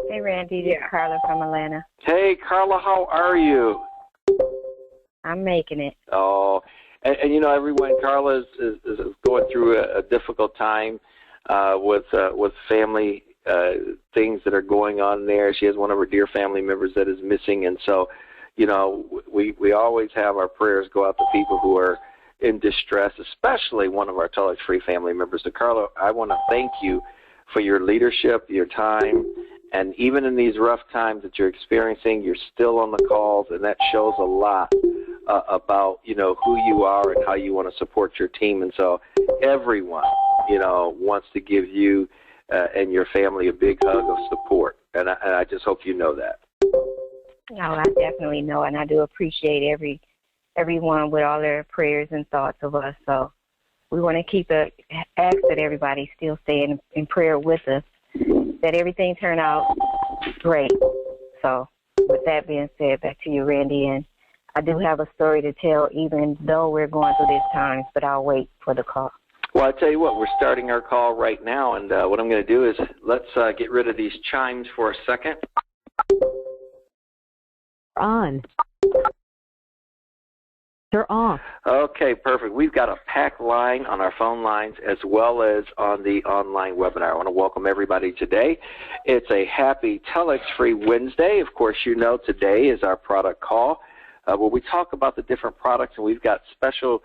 Hey, Randy. This is Carla from Atlanta. Hey, Carla, how are you? I'm making it. Oh, and you know, everyone, Carla is going through a difficult time with family things that are going on there. She has one of her dear family members that is missing, and so, you know, we always have our prayers go out to people who are in distress, especially one of our TelexFREE family members. So, Carla, I want to thank you for your leadership, your time, and even in these rough times that you're experiencing, you're still on the calls, and that shows a lot about, you know, who you are and how you want to support your team. And so everyone, you know, wants to give you and your family a big hug of support, and I just hope you know that. No, I definitely know, and I do appreciate everyone with all their prayers and thoughts of us. So we want to ask that everybody still stay in prayer with us, that everything turn out great. So with that being said, back to you, Randy, and I do have a story to tell, even though we're going through these times, but I'll wait for the call. Well, I tell you what, we're starting our call right now, and what I'm going to do is let's get rid of these chimes for a second. On. They're off. Okay, perfect. We've got a packed line on our phone lines as well as on the online webinar. I want to welcome everybody today. It's a happy TelexFREE Wednesday. Of course, you know today is our product call where we talk about the different products, and we've got special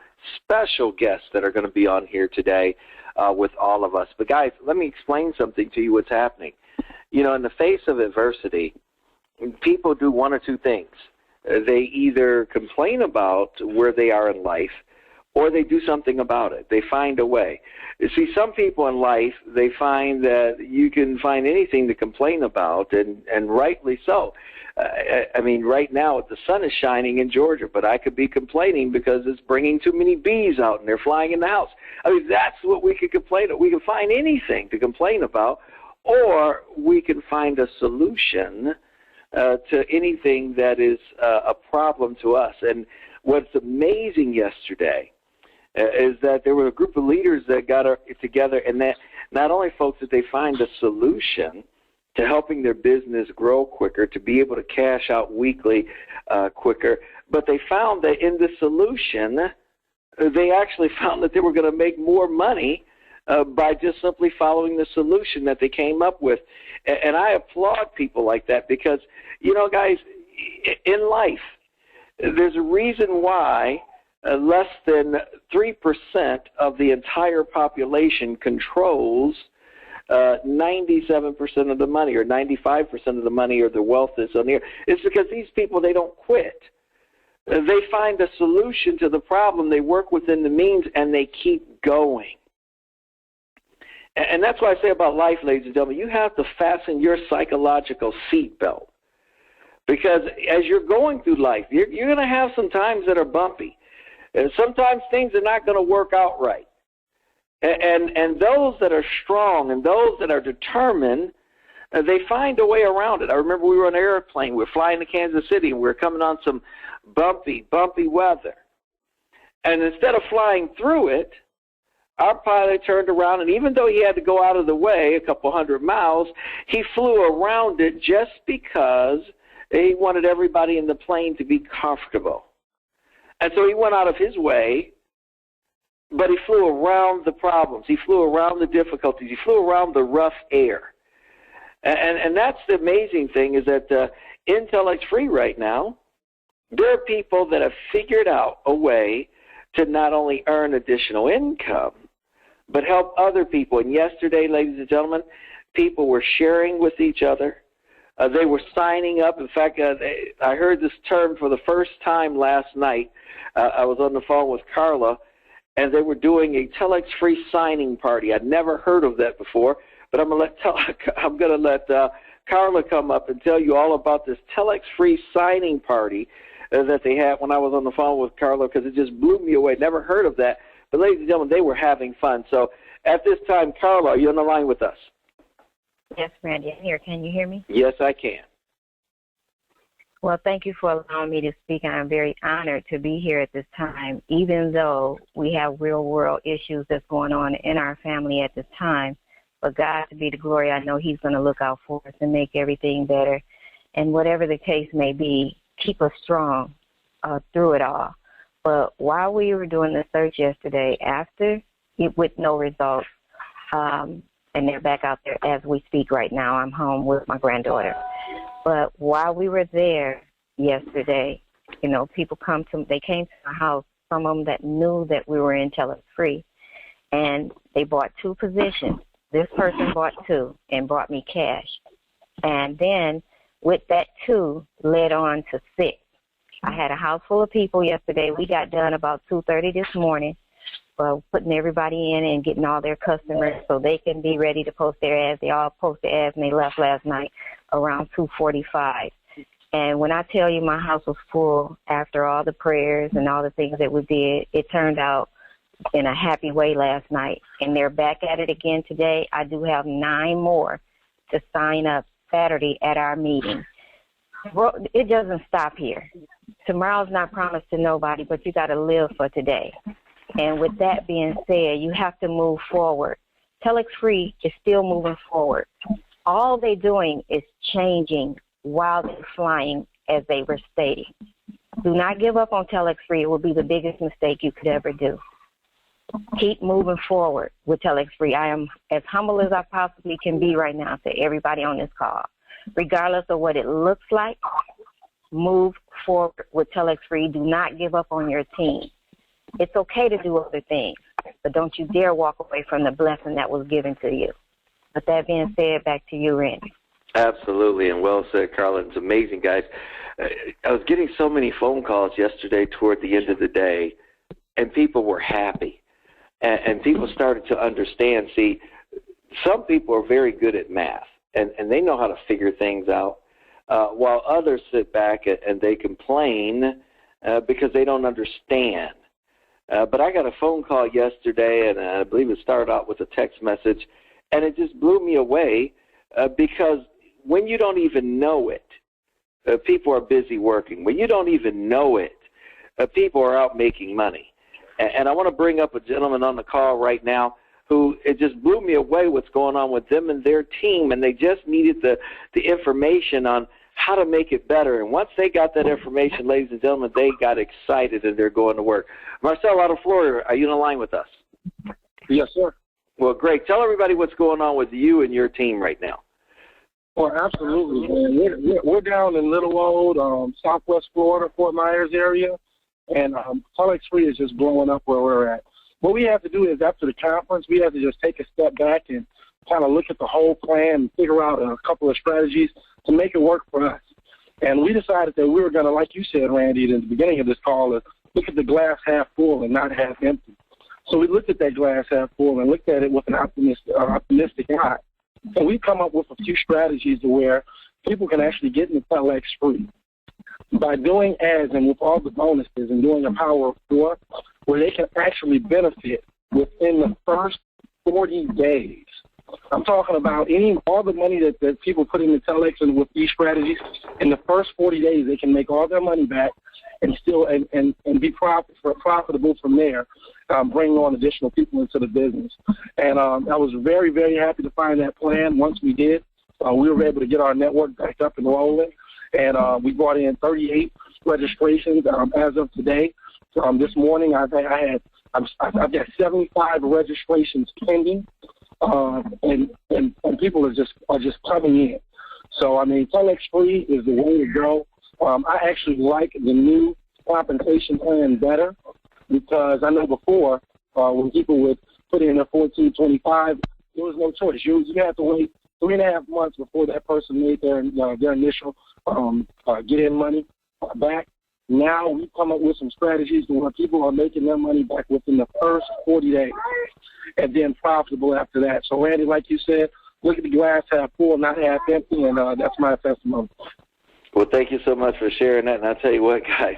guests that are going to be on here today with all of us. But guys, let me explain something to you what's happening. You know, in the face of adversity, people do one or two things. They either complain about where they are in life, or they do something about it. They find a way. You see, some people in life, they find that you can find anything to complain about, and rightly so. I mean, right now the sun is shining in Georgia, but I could be complaining because it's bringing too many bees out and they're flying in the house. I mean, that's what we could complain about. We can find anything to complain about, or we can find a solution to anything that is a problem to us. And what's amazing yesterday is that there were a group of leaders that got together, and that not only folks did they find a solution to helping their business grow quicker, to be able to cash out weekly quicker, but they found that in the solution, they actually found that they were going to make more money by just simply following the solution that they came up with. And I applaud people like that because, you know, guys, in life, there's a reason why less than 3% of the entire population controls 97% of the money, or 95% of the money, or the wealth that's on the earth. It's because these people, they don't quit. They find a solution to the problem, they work within the means, and they keep going. And that's what I say about life, ladies and gentlemen. You have to fasten your psychological seatbelt. Because as you're going through life, you're going to have some times that are bumpy. And sometimes things are not going to work out right. And those that are strong and those that are determined, they find a way around it. I remember we were on an airplane. We were flying to Kansas City, and we were coming on some bumpy weather. And instead of flying through it, our pilot turned around, and even though he had to go out of the way a couple hundred miles, he flew around it just because he wanted everybody in the plane to be comfortable. And so he went out of his way, but he flew around the problems. He flew around the difficulties. He flew around the rough air. And that's the amazing thing, is that in TelexFREE right now, there are people that have figured out a way to not only earn additional income, but help other people. And yesterday, ladies and gentlemen, people were sharing with each other. They were signing up. In fact, I heard this term for the first time last night. I was on the phone with Carla, and they were doing a TelexFREE signing party. I'd never heard of that before, but I'm going to let Carla come up and tell you all about this TelexFREE signing party that they had when I was on the phone with Carla, because it just blew me away. Never heard of that. But ladies and gentlemen, they were having fun. So at this time, Carla, are you on the line with us? Yes, Randy, I'm here. Can you hear me? Yes, I can. Well, thank you for allowing me to speak. I'm very honored to be here at this time, even though we have real-world issues that's going on in our family at this time. But God, to be the glory, I know he's going to look out for us and make everything better. And whatever the case may be, keep us strong through it all. But while we were doing the search yesterday, after, with no results, and they're back out there as we speak right now. I'm home with my granddaughter. But while we were there yesterday, you know, people they came to my house, some of them that knew that we were in TelexFREE, and they bought 2 positions. This person bought 2 and brought me cash. And then with that 2 led on to 6. I had a house full of people yesterday. We got done about 2:30 this morning, putting everybody in and getting all their customers so they can be ready to post their ads. They all posted ads, and they left last night around 2:45. And when I tell you my house was full after all the prayers and all the things that we did, it turned out in a happy way last night. And they're back at it again today. I do have 9 more to sign up Saturday at our meeting. It doesn't stop here. Tomorrow's not promised to nobody, but you got to live for today. And with that being said, you have to move forward. TelexFREE is still moving forward. All they're doing is changing while they're flying, as they were stating. Do not give up on TelexFREE. It will be the biggest mistake you could ever do. Keep moving forward with TelexFREE. I am as humble as I possibly can be right now to everybody on this call. Regardless of what it looks like, move forward with TelexFREE. Do not give up on your team. It's okay to do other things, but don't you dare walk away from the blessing that was given to you. With that being said, back to you, Randy. Absolutely, and well said, Carla. It's amazing, guys. I was getting so many phone calls yesterday toward the end of the day, and people were happy. And people started to understand. See, some people are very good at math, and they know how to figure things out, while others sit back and they complain because they don't understand. But I got a phone call yesterday, and I believe it started out with a text message, and it just blew me away because when you don't even know it, people are busy working. When you don't even know it, people are out making money. And I want to bring up a gentleman on the call right now who it just blew me away what's going on with them and their team, and they just needed the information on how to make it better. And once they got that information, ladies and gentlemen, they got excited and they're going to work. Marcel out of Florida, are you on the line with us? Yes, sir. Well, great. Tell everybody what's going on with you and your team right now. Well, absolutely, man. We're down in Little Old, Southwest Florida, Fort Myers area, and TelexFREE is just blowing up where we're at. What we have to do is, after the conference, we have to just take a step back and kind of look at the whole plan and figure out a couple of strategies to make it work for us. And we decided that we were going to, like you said, Randy, in the beginning of this call, look at the glass half full and not half empty. So we looked at that glass half full and looked at it with an optimistic eye. And we've come up with a few strategies to where people can actually get into TelexFREE by doing ads and with all the bonuses and doing a power of 4, where they can actually benefit within the first 40 days. I'm talking about all the money that people put into Telex and with these strategies. In the first 40 days, they can make all their money back and still and be profitable from there, bringing on additional people into the business. And I was very, very happy to find that plan. Once we did, we were able to get our network back up and rolling. And we brought in 38 registrations as of today. This morning, I've got 75 registrations pending, and people are just coming in. So I mean, TelexFREE is the way to go. I actually like the new compensation plan better because I know before when people would put in a $14.25, there was no choice. You had to wait 3.5 months before that person made their initial get-in money back. Now we've come up with some strategies where people are making their money back within the first 40 days and then profitable after that. So, Randy, like you said, look at the glass half full, not half empty, and that's my testimony. Well, thank you so much for sharing that. And I'll tell you what, guys,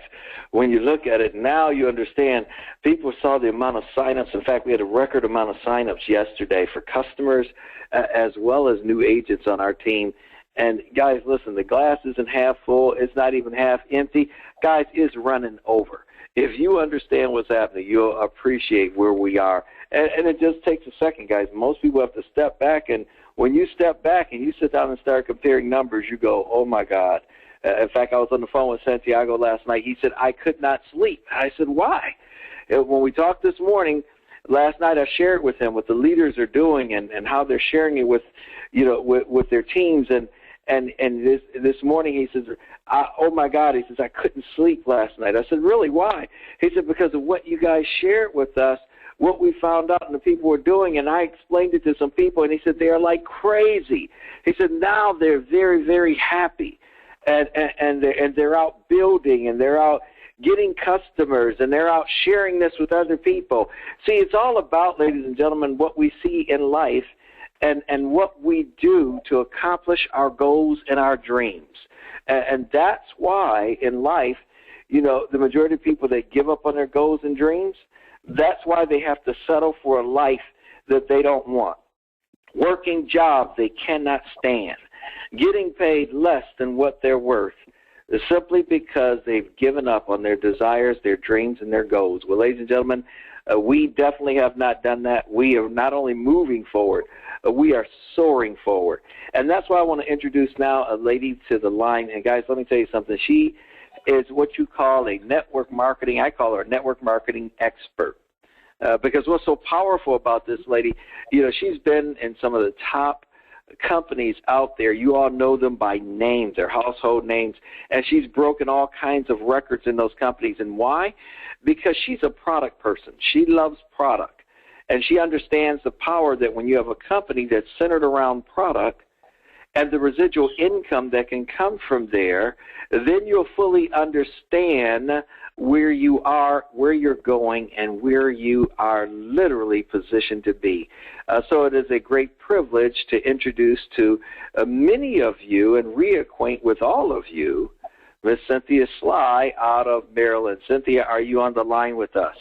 when you look at it, now you understand. People saw the amount of signups. In fact, we had a record amount of signups yesterday for customers as well as new agents on our team. And, guys, listen, the glass isn't half full. It's not even half empty. Guys, it's running over. If you understand what's happening, you'll appreciate where we are And it just takes a second, guys. Most people have to step back, and when you step back and you sit down and start comparing numbers, you go, oh, my God. In fact, I was on the phone with Santiago last night. He said, I could not sleep. I said, why? When we talked this morning, last night I shared with him what the leaders are doing and how they're sharing it with, with their teams. And this morning he says, oh, my God, he says, I couldn't sleep last night. I said, really, why? He said, because of what you guys shared with us, what we found out and the people were doing, and I explained it to some people, and he said, they are like crazy. He said, now they're very, very happy, and they're out building, and they're out getting customers, and they're out sharing this with other people. See, it's all about, ladies and gentlemen, what we see in life and what we do to accomplish our goals and our dreams. And that's why in life, the majority of people that give up on their goals and dreams, that's why they have to settle for a life that they don't want. Working jobs they cannot stand. Getting paid less than what they're worth. Simply because they've given up on their desires, their dreams, and their goals. Well, ladies and gentlemen, we definitely have not done that. We are not only moving forward, we are soaring forward. And that's why I want to introduce now a lady to the line. And, guys, let me tell you something. She is what you call a network marketing, I call her a network marketing expert. Because what's so powerful about this lady, she's been in some of the top companies out there. You all know them by names, their household names, and she's broken all kinds of records in those companies. And why? Because she's a product person. She loves product, and she understands the power that when you have a company that's centered around product and the residual income that can come from there, then you'll fully understand where you are, where you're going, and where you are literally positioned to be. So it is a great privilege to introduce to many of you and reacquaint with all of you Miss Cynthia Sligh out of Maryland. Cynthia, are you on the line with us?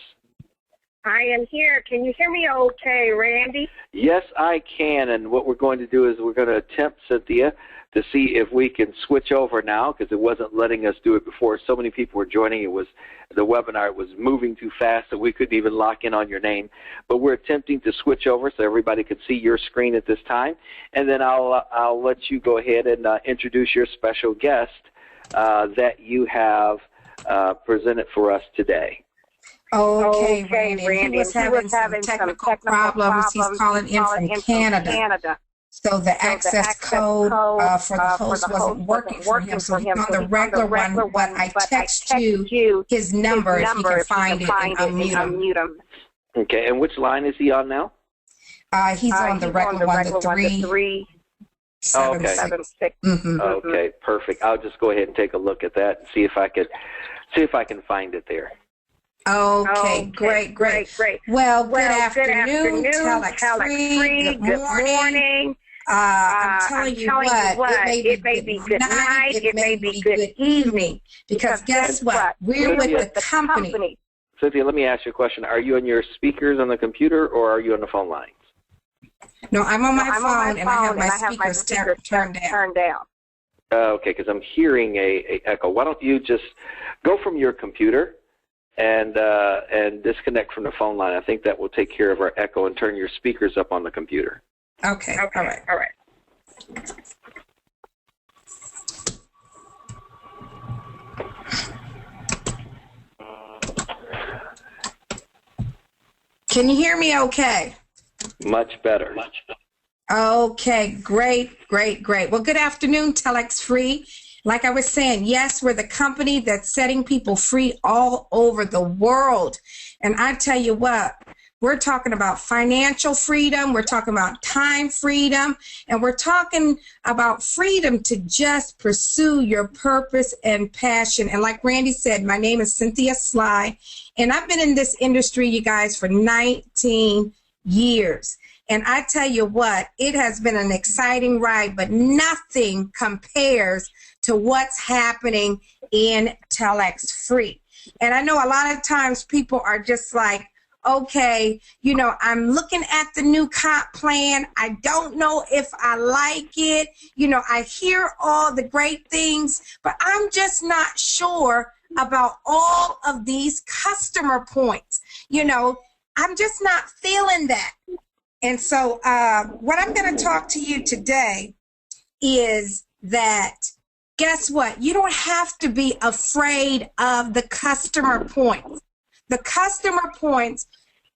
I am here. Can you hear me okay, Randy? Yes, I can. And what we're going to do is we're going to attempt, Cynthia, to see if we can switch over now, because it wasn't letting us do it before. So many people were joining. The webinar was moving too fast, so we couldn't even lock in on your name. But we're attempting to switch over so everybody could see your screen at this time. And then I'll let you go ahead and introduce your special guest that you have presented for us today. Okay, Randy. He was having some technical problems. He's calling in from Canada. So the access code for the host wasn't working for him. So he's on the regular one, but I text you his number if you can find it and unmute him. Okay, and which line is he on now? He's on the regular one, the 376. Okay, perfect. I'll just go ahead and take a look at that and see if I can find it there. Okay, great. Well, good afternoon, TelexFREE. Good morning. I'm telling you what, it may be good night, it may be good evening, because guess what? We're with the company. Cynthia, let me ask you a question. Are you on your speakers on the computer, or are you on the phone lines? No, I'm on my phone, and I have my speakers turned down. Okay, because I'm hearing a echo. Why don't you just go from your computer and disconnect from the phone line? I think that will take care of our echo, and turn your speakers up on the computer. Okay. All right. Can you hear me okay? Much better. Okay, great. Well, good afternoon, TelexFREE. Like I was saying, yes, we're the company that's setting people free all over the world. And I tell you what, we're talking about financial freedom, we're talking about time freedom, and we're talking about freedom to just pursue your purpose and passion. And like Randy said, my name is Cynthia Sligh, and I've been in this industry, you guys, for 19 years. And I tell you what, it has been an exciting ride, but nothing compares to what's happening in TelexFREE. And I know a lot of times people are just like, okay, I'm looking at the new comp plan. I don't know if I like it. I hear all the great things, but I'm just not sure about all of these customer points. I'm just not feeling that. And so what I'm going to talk to you today is that, guess what? You don't have to be afraid of the customer points. The customer points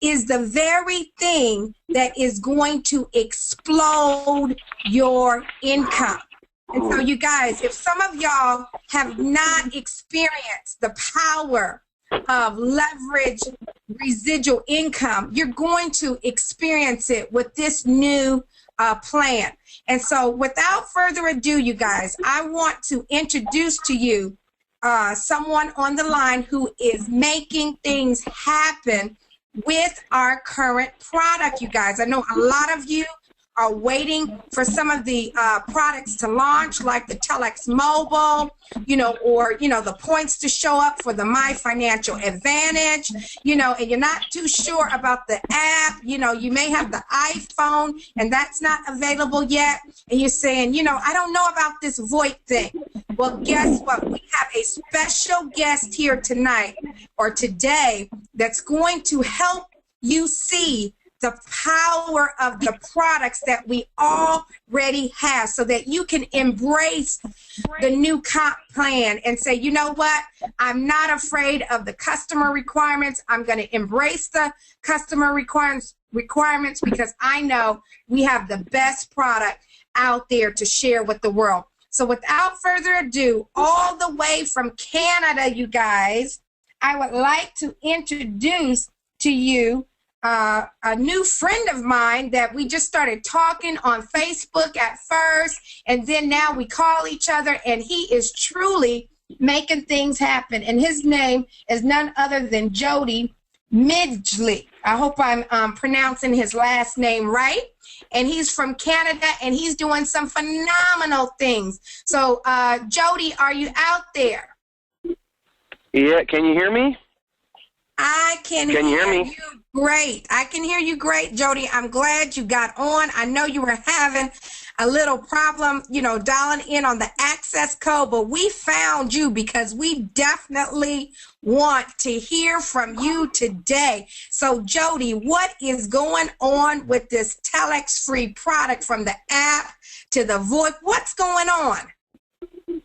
is the very thing that is going to explode your income. And so you guys, if some of y'all have not experienced the power of leverage residual income, you're going to experience it with this new plan. And so without further ado, you guys, I want to introduce to you someone on the line who is making things happen with our current product, you guys. I know a lot of you are waiting for some of the products to launch, like the Telex Mobile, or, the points to show up for the My Financial Advantage, and you're not too sure about the app. You may have the iPhone and that's not available yet. And you're saying, I don't know about this VoIP thing. Well, guess what? We have a special guest here tonight or today that's going to help you see the power of the products that we already have, so that you can embrace the new comp plan and say, you know what, I'm not afraid of the customer requirements. I'm going to embrace the customer requirements because I know we have the best product out there to share with the world. So without further ado, all the way from Canada, you guys, I would like to introduce to you a new friend of mine that we just started talking on Facebook at first, and then now we call each other, and he is truly making things happen. And his name is none other than Jody Midgley. I hope I'm pronouncing his last name right. And he's from Canada, and he's doing some phenomenal things. So, Jody, are you out there? Yeah, can you hear me? I can hear you great. I can hear you great, Jody. I'm glad you got on. I know you were having a little problem, dialing in on the access code, but we found you because we definitely want to hear from you today. So, Jody, what is going on with this TelexFREE product, from the app to the VoIP? What's going on? Okay,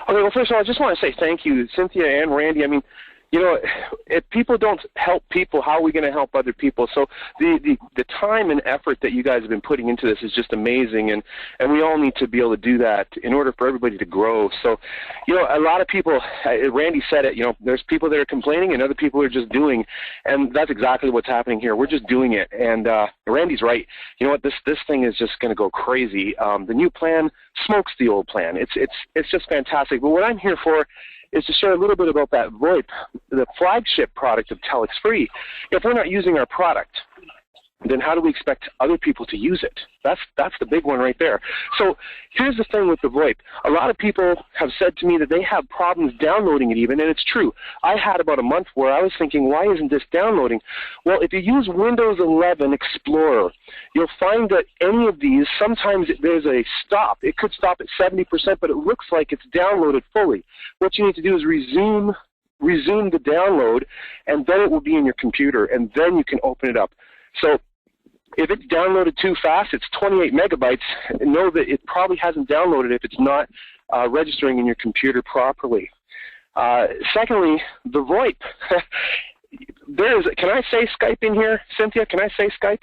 well, first of all, I just want to say thank you, Cynthia and Randy. I mean, if people don't help people, how are we going to help other people? So the time and effort that you guys have been putting into this is just amazing, and we all need to be able to do that in order for everybody to grow. So, a lot of people, Randy said it, there's people that are complaining and other people are just doing, and that's exactly what's happening here. We're just doing it, and Randy's right. You know what, this thing is just going to go crazy. The new plan smokes the old plan. It's just fantastic. But what I'm here for is to share a little bit about that VoIP, the flagship product of TelexFREE. If we're not using our product, then how do we expect other people to use it? That's the big one right there. So here's the thing with the VoIP. A lot of people have said to me that they have problems downloading it even, and it's true. I had about a month where I was thinking, why isn't this downloading? Well, if you use Windows 11 Explorer, you'll find that any of these, sometimes there's a stop. It could stop at 70%, but it looks like it's downloaded fully. What you need to do is resume the download, and then it will be in your computer, and then you can open it up. So if it's downloaded too fast, it's 28 megabytes, know that it probably hasn't downloaded if it's not registering in your computer properly. Secondly, the VoIP. Can I say Skype in here, Cynthia? Can I say Skype?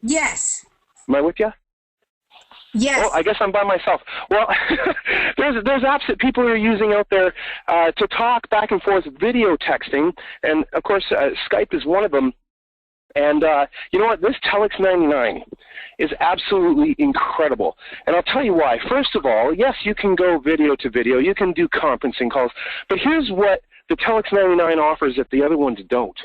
Yes. Am I with you? Yes. Oh, I guess I'm by myself. Well, there's apps that people are using out there to talk back and forth, video texting, and of course Skype is one of them. And you know what? This Telex 99 is absolutely incredible. And I'll tell you why. First of all, yes, you can go video to video. You can do conferencing calls. But here's what the Telex 99 offers that the other ones don't.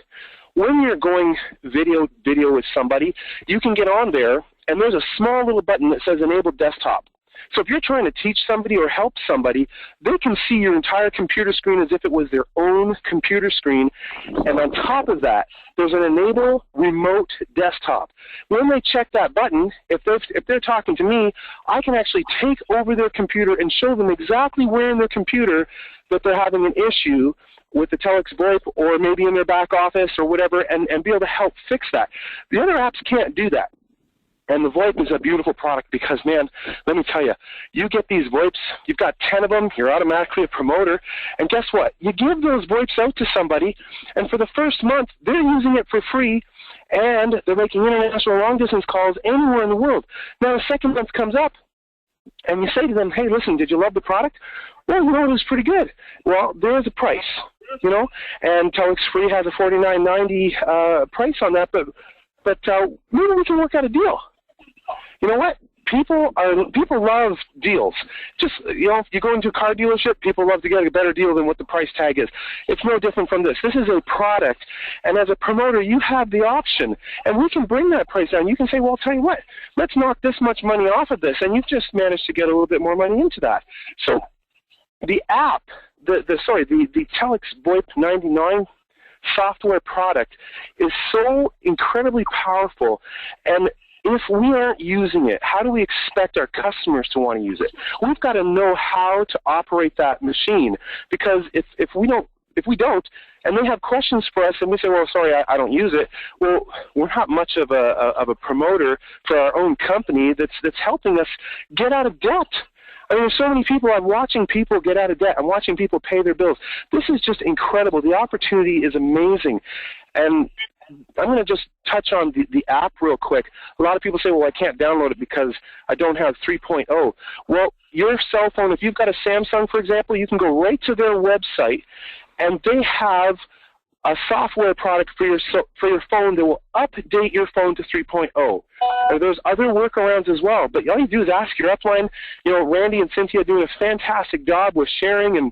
When you're going video with somebody, you can get on there, and there's a small little button that says Enable Desktop. So if you're trying to teach somebody or help somebody, they can see your entire computer screen as if it was their own computer screen. And on top of that, there's an enable remote desktop. When they check that button, if they're talking to me, I can actually take over their computer and show them exactly where in their computer that they're having an issue with the Telex VoIP, or maybe in their back office or whatever, and be able to help fix that. The other apps can't do that. And the VoIP is a beautiful product because, man, let me tell you, you get these VoIPs, you've got 10 of them, you're automatically a promoter, and guess what? You give those VoIPs out to somebody, and for the first month, they're using it for free, and they're making international long-distance calls anywhere in the world. Now, the second month comes up, and you say to them, hey, listen, did you love the product? Well, you know, it was pretty good. Well, there is a price, you know, and TelexFREE has a $49.90 price on that, but maybe we can work out a deal. You know what? People love deals. Just, you know, if you go into a car dealership, people love to get a better deal than what the price tag is. It's no different from this. This is a product, and as a promoter, you have the option, and we can bring that price down. You can say, well, I'll tell you what, let's knock this much money off of this, and you've just managed to get a little bit more money into that. So the app, the Telex VoIP 99 software product is so incredibly powerful, and if we aren't using it, how do we expect our customers to want to use it? We've got to know how to operate that machine, because if we don't, and they have questions for us, and we say, well, sorry, I don't use it. Well, we're not much of a promoter for our own company that's helping us get out of debt. I mean, there's so many people. I'm watching people get out of debt. I'm watching people pay their bills. This is just incredible. The opportunity is amazing. And I'm going to just touch on the app real quick. A lot of people say, well, I can't download it because I don't have 3.0. Well, your cell phone, if you've got a Samsung, for example, you can go right to their website, and they have a software product for your phone that will update your phone to 3.0. There's other workarounds as well, but all you do is ask your upline. You know, Randy and Cynthia are doing a fantastic job with sharing,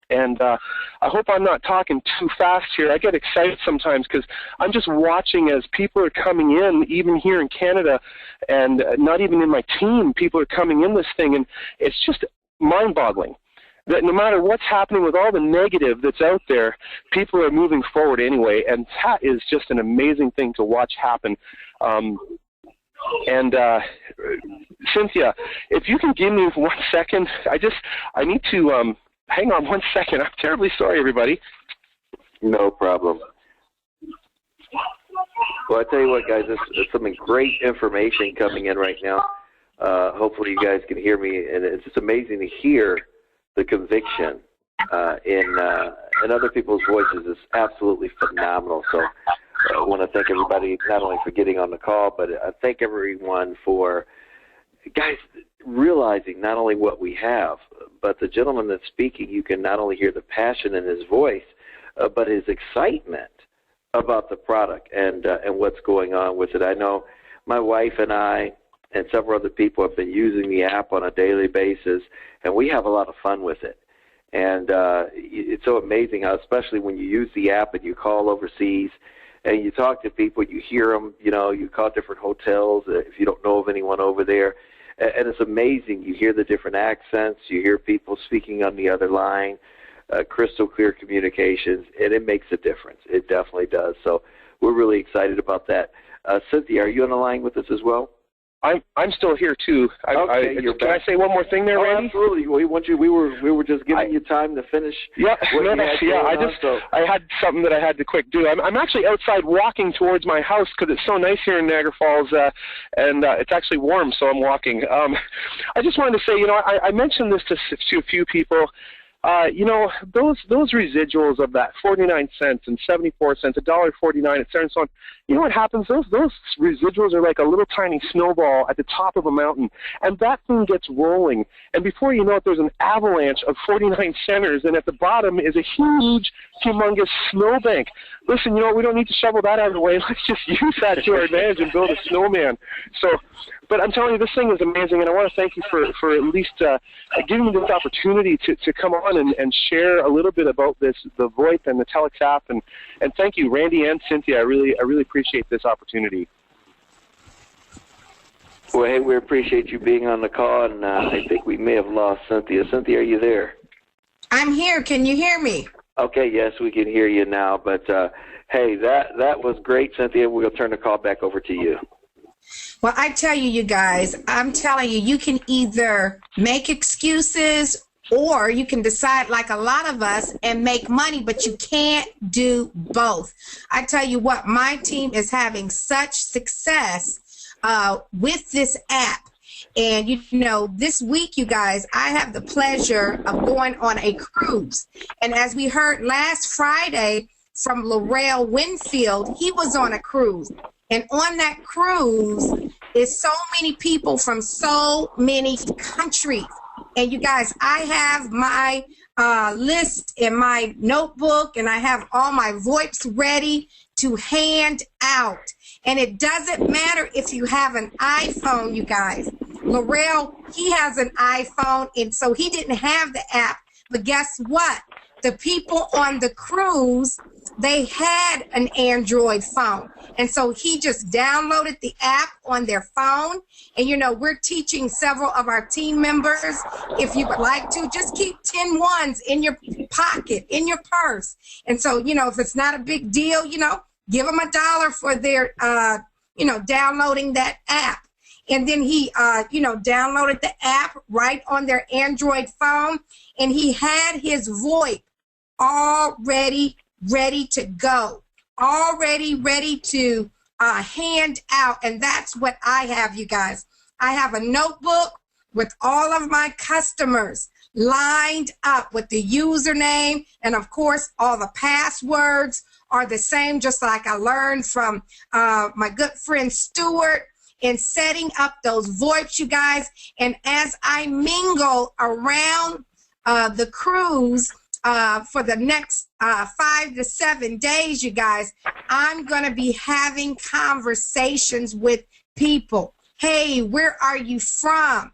and I hope I'm not talking too fast here. I get excited sometimes because I'm just watching as people are coming in, even here in Canada, and not even in my team, people are coming in this thing, and it's just mind-boggling that no matter what's happening with all the negative that's out there, people are moving forward anyway, and that is just an amazing thing to watch happen. Cynthia, if you can give me 1 second, I need to hang on 1 second. I'm terribly sorry, everybody. No problem. Well, I tell you what, guys, there's some great information coming in right now. Hopefully you guys can hear me, and it's just amazing to hear the conviction in other people's voices is absolutely phenomenal. So I want to thank everybody not only for getting on the call, but I thank everyone for, guys, realizing not only what we have, but the gentleman that's speaking, you can not only hear the passion in his voice, but his excitement about the product and what's going on with it. I know my wife and I and several other people have been using the app on a daily basis, and we have a lot of fun with it. And it's so amazing how, especially when you use the app and you call overseas and you talk to people, you hear them, you know, you call different hotels if you don't know of anyone over there. And it's amazing. You hear the different accents. You hear people speaking on the other line, crystal clear communications, and it makes a difference. It definitely does. So we're really excited about that. Cynthia, are you on the line with us as well? I'm still here too. Okay, can I say one more thing there, Randy? Absolutely. We were just giving you time to finish. Yeah, I had something that I had to quick do. I'm actually outside walking towards my house because it's so nice here in Niagara Falls, and it's actually warm, so I'm walking. I just wanted to say, you know, I mentioned this to a few people. You know, those residuals of that 49 cents and 74 cents, $1.49, et cetera, and so on, you know what happens? Those residuals are like a little tiny snowball at the top of a mountain, and that thing gets rolling, and before you know it, there's an avalanche of 49 centers, and at the bottom is a huge, humongous snowbank. Listen, you know what? We don't need to shovel that out of the way. Let's just use that to our advantage and build a snowman. So, but I'm telling you, this thing is amazing, and I want to thank you for at least giving me this opportunity to come on and share a little bit about this, the VoIP and the Telex app, and thank you, Randy and Cynthia. I really appreciate this opportunity. Well, hey, we appreciate you being on the call, and I think we may have lost Cynthia. Cynthia, are you there? I'm here. Can you hear me? Okay, yes, we can hear you now. But, hey, that was great, Cynthia. We'll turn the call back over to you. Well, I tell you, you guys, I'm telling you, you can either make excuses or you can decide like a lot of us and make money, but you can't do both. I tell you what, my team is having such success with this app. And, you know, this week, you guys, I have the pleasure of going on a cruise. And as we heard last Friday from Laurel Winfield, he was on a cruise. And on that cruise is so many people from so many countries. And you guys, I have my list in my notebook, and I have all my VoIPs ready to hand out. And it doesn't matter if you have an iPhone, you guys. Laurel, he has an iPhone, and so he didn't have the app. But guess what? The people on the cruise, they had an Android phone. And so he just downloaded the app on their phone. And, you know, we're teaching several of our team members, if you would like to, just keep 10 ones in your pocket, in your purse. And so, you know, if it's not a big deal, you know, give them $1 for their, you know, downloading that app. And then he, you know, downloaded the app right on their Android phone. And he had his VoIP already ready to go, already ready to hand out. And that's what I have, you guys. I have a notebook with all of my customers lined up with the username. And of course, all the passwords are the same, just like I learned from my good friend Stuart in setting up those VoIPs, you guys. And as I mingle around the cruise, for the next 5 to 7 days, you guys, I'm going to be having conversations with people. Hey, where are you from?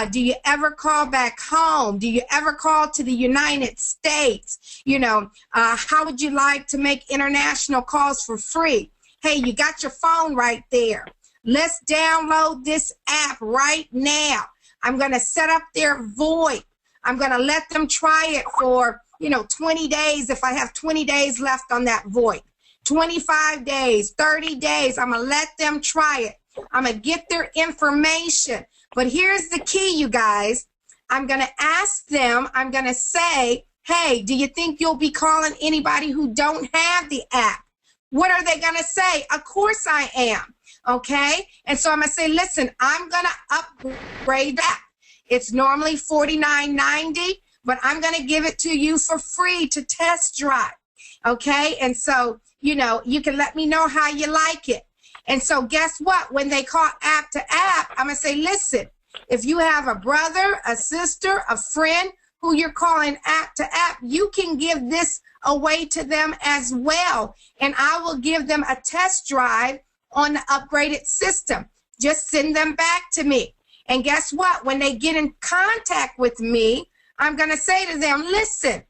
Do you ever call back home? Do you ever call to the United States? You know, how would you like to make international calls for free? Hey, you got your phone right there. Let's download this app right now. I'm going to set up their VoIP. I'm going to let them try it for, you know, 20 days if I have 20 days left on that VoIP. 25 days, 30 days, I'm going to let them try it. I'm going to get their information. But here's the key, you guys. I'm going to ask them, I'm going to say, hey, do you think you'll be calling anybody who don't have the app? What are they going to say? Of course I am. Okay? And so I'm going to say, listen, I'm going to upgrade that. It's normally $49.90, but I'm going to give it to you for free to test drive. Okay? And so, you know, you can let me know how you like it. And so guess what? When they call app to app, I'm going to say, listen, if you have a brother, a sister, a friend who you're calling app to app, you can give this away to them as well. And I will give them a test drive on the upgraded system. Just send them back to me. And guess what? When they get in contact with me, I'm going to say to them, listen,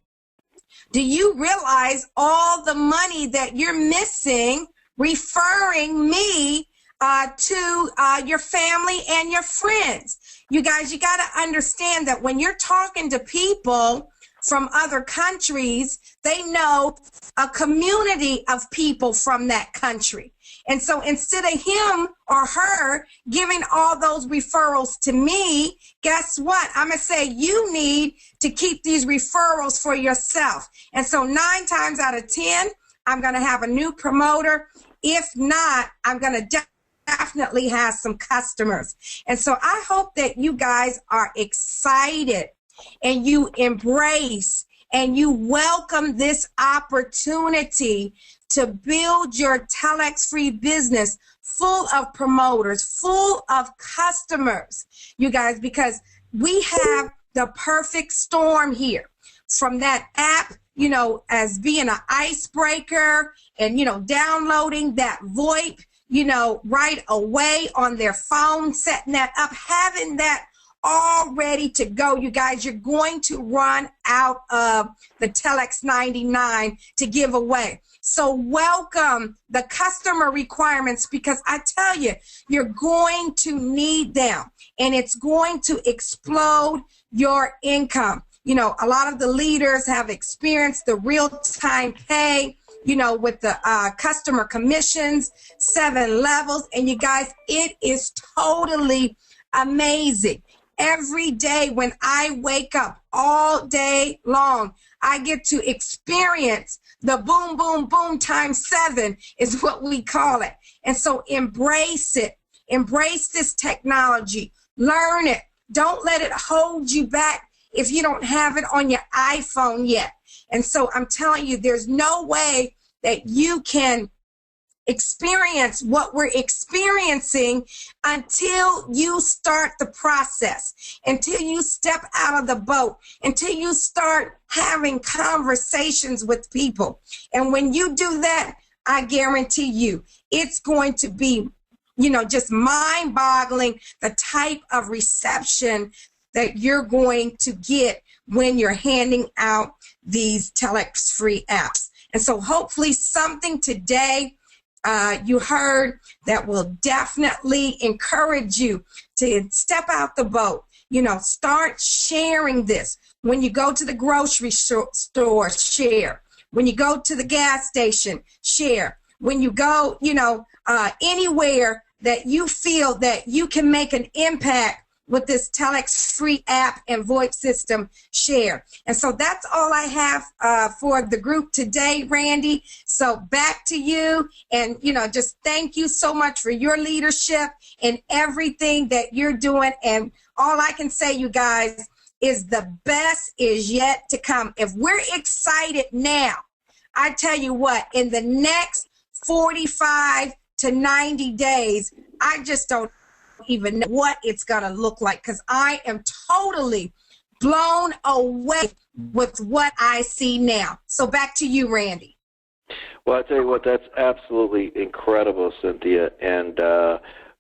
do you realize all the money that you're missing referring me to your family and your friends? You guys, you got to understand that when you're talking to people from other countries, they know a community of people from that country. And so instead of him or her giving all those referrals to me, guess what? I'm going to say you need to keep these referrals for yourself. And so 9 times out of 10, I'm going to have a new promoter. If not, I'm going to definitely have some customers. And so I hope that you guys are excited and you embrace and you welcome this opportunity to build your TelexFREE business full of promoters, full of customers, you guys, because we have the perfect storm here. From that app, you know, as being an icebreaker and, you know, downloading that VoIP, you know, right away on their phone, setting that up, having that all ready to go. You guys, you're going to run out of the Telex 99 to give away. So welcome the customer requirements, because I tell you, you're going to need them, and it's going to explode your income. You know, a lot of the leaders have experienced the real-time pay, you know, with the customer commissions, 7 levels. And you guys, it is totally amazing. Every day when I wake up all day long, I get to experience the boom, boom, boom times 7 is what we call it. And so embrace it. Embrace this technology. Learn it. Don't let it hold you back if you don't have it on your iPhone yet. And so I'm telling you, there's no way that you can experience what we're experiencing until you start the process, until you step out of the boat, until you start having conversations with people. And when you do that, I guarantee you, it's going to be, you know, just mind-boggling the type of reception that you're going to get when you're handing out these TelexFREE apps. And so hopefully something today you heard that will definitely encourage you to step out the boat. You know, start sharing this. When you go to the grocery store, share. When you go to the gas station, share. When you go, you know, anywhere that you feel that you can make an impact with this TelexFREE app and VoIP system, share. And so that's all I have for the group today, Randy. So back to you, and, you know, just thank you so much for your leadership and everything that you're doing. And all I can say, you guys, is the best is yet to come. If we're excited now, I tell you what, in the next 45 to 90 days, I just don't even know what it's going to look like, because I am totally blown away with what I see now. So back to you, Randy. Well, I tell you what, that's absolutely incredible, Cynthia. And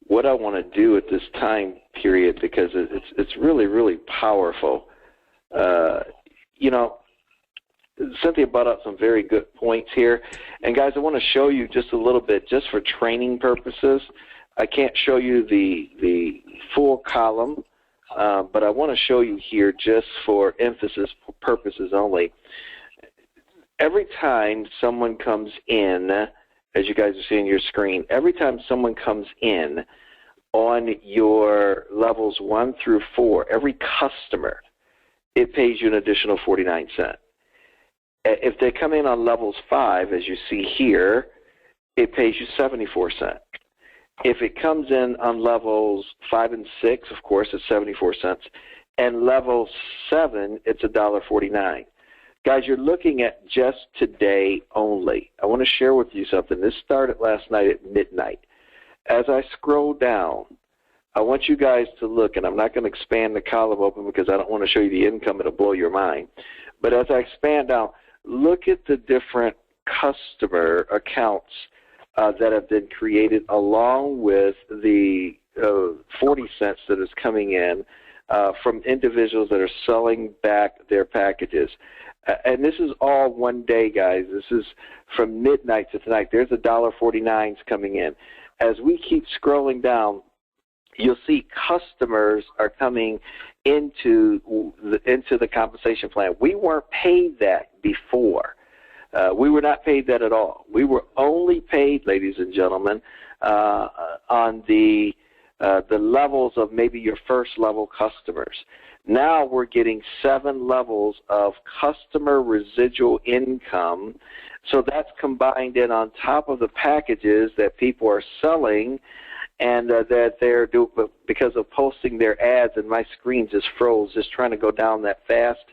what I want to do at this time period, because it's really, really powerful. You know, Cynthia brought up some very good points here. And guys, I want to show you just a little bit, just for training purposes. I can't show you the full column, but I want to show you here just for emphasis purposes only. Every time someone comes in, as you guys are seeing your screen, every time someone comes in on your levels 1 through 4, every customer, it pays you an additional 49 cents. If they come in on levels 5, as you see here, it pays you 74 cents. If it comes in on levels 5 and 6, of course, it's 74 cents. And level 7, it's $1.49. Guys, you're looking at just today only. I want to share with you something. This started last night at midnight. As I scroll down, I want you guys to look, and I'm not going to expand the column open because I don't want to show you the income. It'll blow your mind. But as I expand down, look at the different customer accounts that have been created, along with the 40 cents that is coming in from individuals that are selling back their packages. And this is all one day, guys. This is from midnight to tonight. There's $1.49 coming in. As we keep scrolling down, you'll see customers are coming into the compensation plan. We weren't paid that before. We were not paid that at all. We were only paid, ladies and gentlemen, on the levels of maybe your first level customers. Now we're getting 7 levels of customer residual income. So that's combined in on top of the packages that people are selling, and that they're doing because of posting their ads. And my screen just froze just trying to go down that fast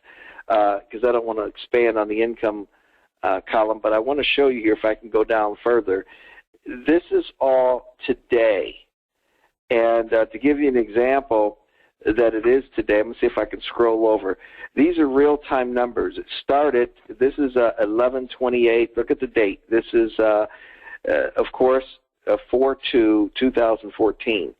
because I don't want to expand on the income column, but I want to show you here, if I can go down further. This is all today. And to give you an example that it is today, I'm going to see if I can scroll over. These are real-time numbers. It started, this is 11/28. Look at the date. This is, of course, 4/2/2014.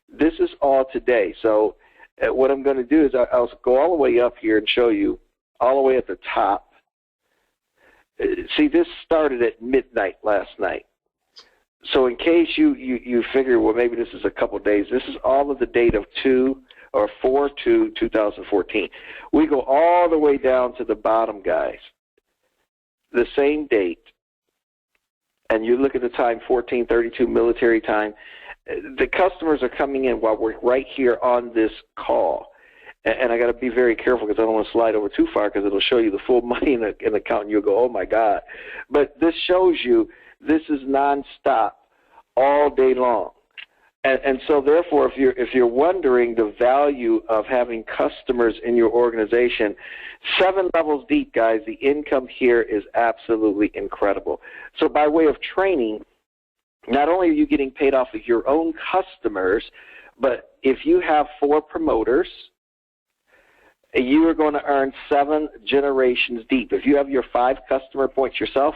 This is all today. So what I'm going to do is I'll go all the way up here and show you all the way at the top. See, this started at midnight last night. So in case you figure, well, maybe this is a couple of days, this is all of the date of 4/2/2014. We go all the way down to the bottom, guys. The same date. And you look at the time, 14:32 military time. The customers are coming in while we're right here on this call. And I got to be very careful because I don't want to slide over too far because it'll show you the full money in the account and you'll go, oh, my God. But this shows you this is nonstop all day long. And so, therefore, if you're wondering the value of having customers in your organization, 7 levels deep, guys, the income here is absolutely incredible. So by way of training, not only are you getting paid off of your own customers, but if you have 4 promoters, you are going to earn 7 generations deep. If you have your 5 customer points yourself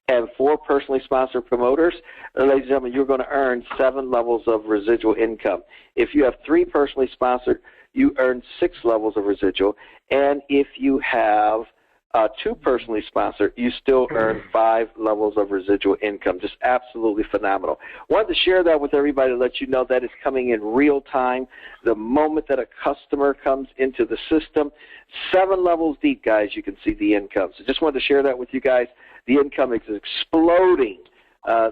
and 4 personally sponsored promoters, ladies and gentlemen, you're going to earn 7 levels of residual income. If you have 3 personally sponsored, you earn 6 levels of residual. And if you have 2 personally sponsored, you still earn 5 levels of residual income. Just absolutely phenomenal. Wanted to share that with everybody to let you know that it's coming in real time. The moment that a customer comes into the system, 7 levels deep, guys, you can see the income. So just wanted to share that with you guys. The income is exploding.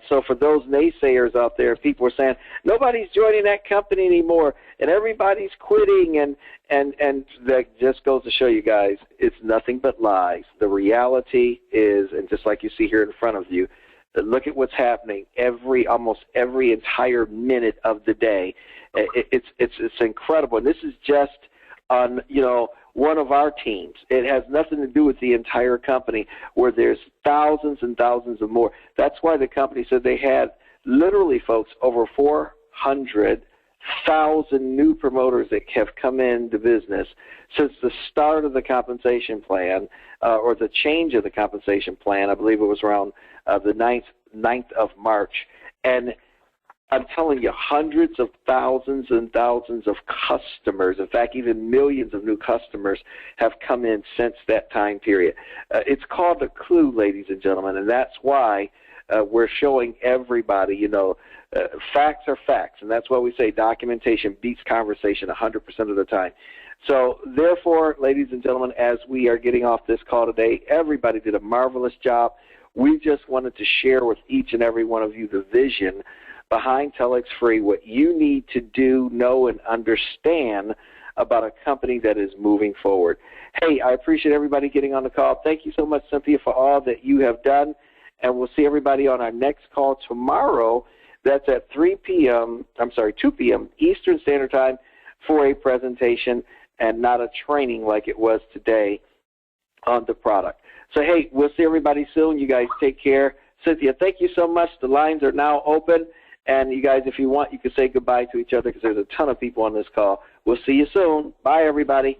So for those naysayers out there, people are saying, nobody's joining that company anymore, and everybody's quitting, and that just goes to show you guys, it's nothing but lies. The reality is, and just like you see here in front of you, look at what's happening almost every entire minute of the day. It's incredible. And this is just on, one of our teams. It has nothing to do with the entire company where there's thousands and thousands of more. That's why the company said they had literally, folks, over 400,000 new promoters that have come into business since the start of the compensation plan or the change of the compensation plan. I believe it was around the 9th of March. And I'm telling you, hundreds of thousands and thousands of customers, in fact, even millions of new customers have come in since that time period. It's called a clue, ladies and gentlemen, and that's why we're showing everybody, facts are facts, and that's why we say documentation beats conversation 100% of the time. So, therefore, ladies and gentlemen, as we are getting off this call today, everybody did a marvelous job. We just wanted to share with each and every one of you the vision behind TelexFREE, what you need to do, know, and understand about a company that is moving forward. Hey, I appreciate everybody getting on the call. Thank you so much, Cynthia, for all that you have done. And we'll see everybody on our next call tomorrow. That's at 2 p.m. Eastern Standard Time for a presentation and not a training like it was today on the product. So, hey, we'll see everybody soon. You guys take care. Cynthia, thank you so much. The lines are now open. And you guys, if you want, you can say goodbye to each other because there's a ton of people on this call. We'll see you soon. Bye, everybody.